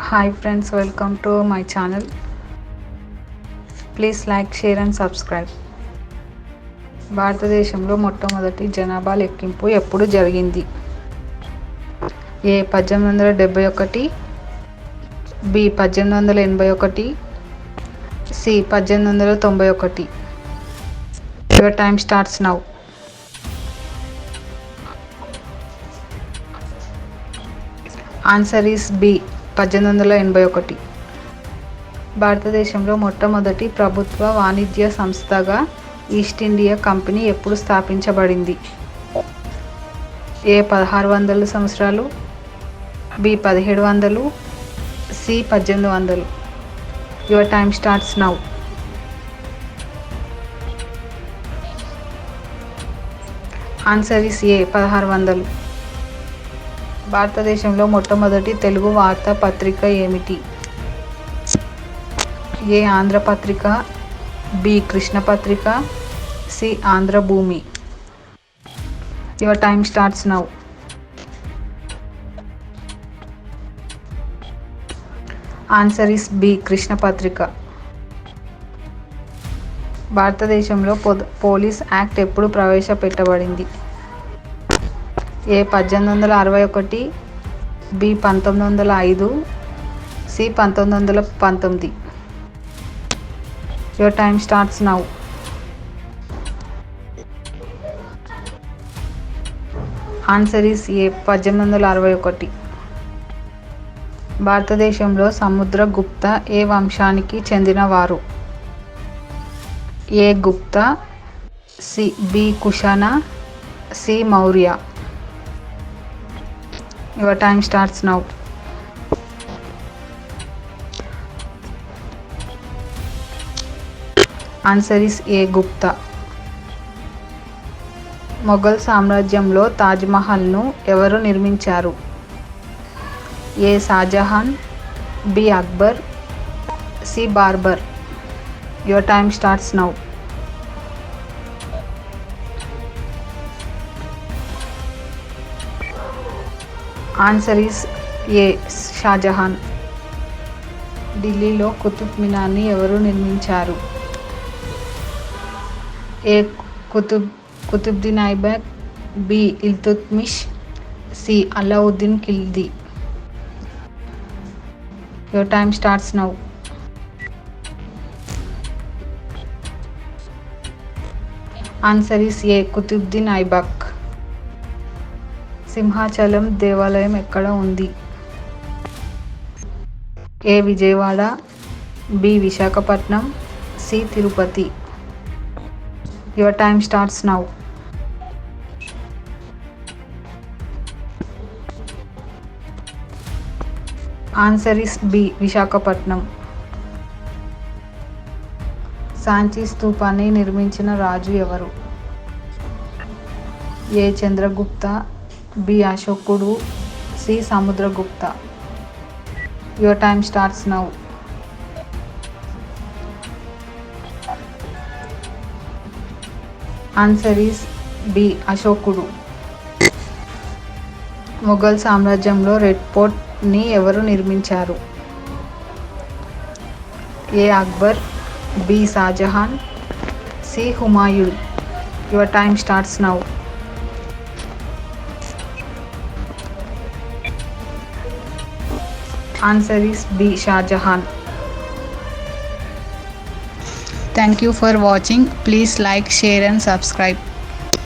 Hi friends, welcome to my channel. Please like, share and subscribe. భారతదేశంలో మొట్టమొదటి జనాభా లెక్కింపు ఎప్పుడు జరిగింది? A 1871, B 1881, C 1891. Your time starts now. Answer is B 1881. భారతదేశంలో మొట్టమొదటి ప్రభుత్వ వాణిజ్య సంస్థగా ఈస్ట్ ఇండియా కంపెనీ ఎప్పుడు స్థాపించబడింది? ఏ 1600 సంవత్సరాలు, B 1700, C 1800. Your time starts now. Answer is A 1600. భారతదేశంలో మొట్టమొదటి తెలుగు వార్తా పత్రిక ఏమిటి? A Andhrapatrika, B Krishnapatrika, C Andhrabhoomi. Your time starts now. Answer is B Krishnapatrika. భారతదేశంలో పోలీస్ యాక్ట్ ఎప్పుడు ప్రవేశపెట్టబడింది? A 1861, B 1905, C 1919. Your time starts now. Answer is A 1861. భారతదేశంలో సముద్రగుప్త ఏ వంశానికి చెందినవారు? A Gupta, B Kushana, C Maurya. Your time starts now. Answer is A Gupta. Mughal సామ్రాజ్యంలో తాజ్మహల్ను ఎవరు నిర్మించారు? A Shahjahan, B Akbar, C Babur. Your time starts now. Answer is A Shahjahan. ఢిల్లీలో కుతుబ్ మినార్ని ఎవరు నిర్మించారు? A Qutbuddin Aibak, B Iltutmish, C Alauddin Khilji. Your time starts now. Answer is A Qutbuddin Aibak. Simhachalam దేవాలయం ఎక్కడ ఉంది? A Vijayawada, B Visakhapatnam, C Tirupati. Your time starts now. Answer is B Visakhapatnam. Sanchi స్తూపాన్ని నిర్మించిన రాజు ఎవరు? ఏ చంద్రగుప్త, బి అశోకుడు, C Samudragupta. Your time starts now. Answer is B అశోకుడు. మొఘల్ సామ్రాజ్యంలో రెడ్ ఫోర్ట్ని ఎవరు నిర్మించారు? A Akbar, B Shahjahan, C Humayun. Your time starts now. Answer is B. Shahjahan. Thank you for watching. Please like, share and subscribe.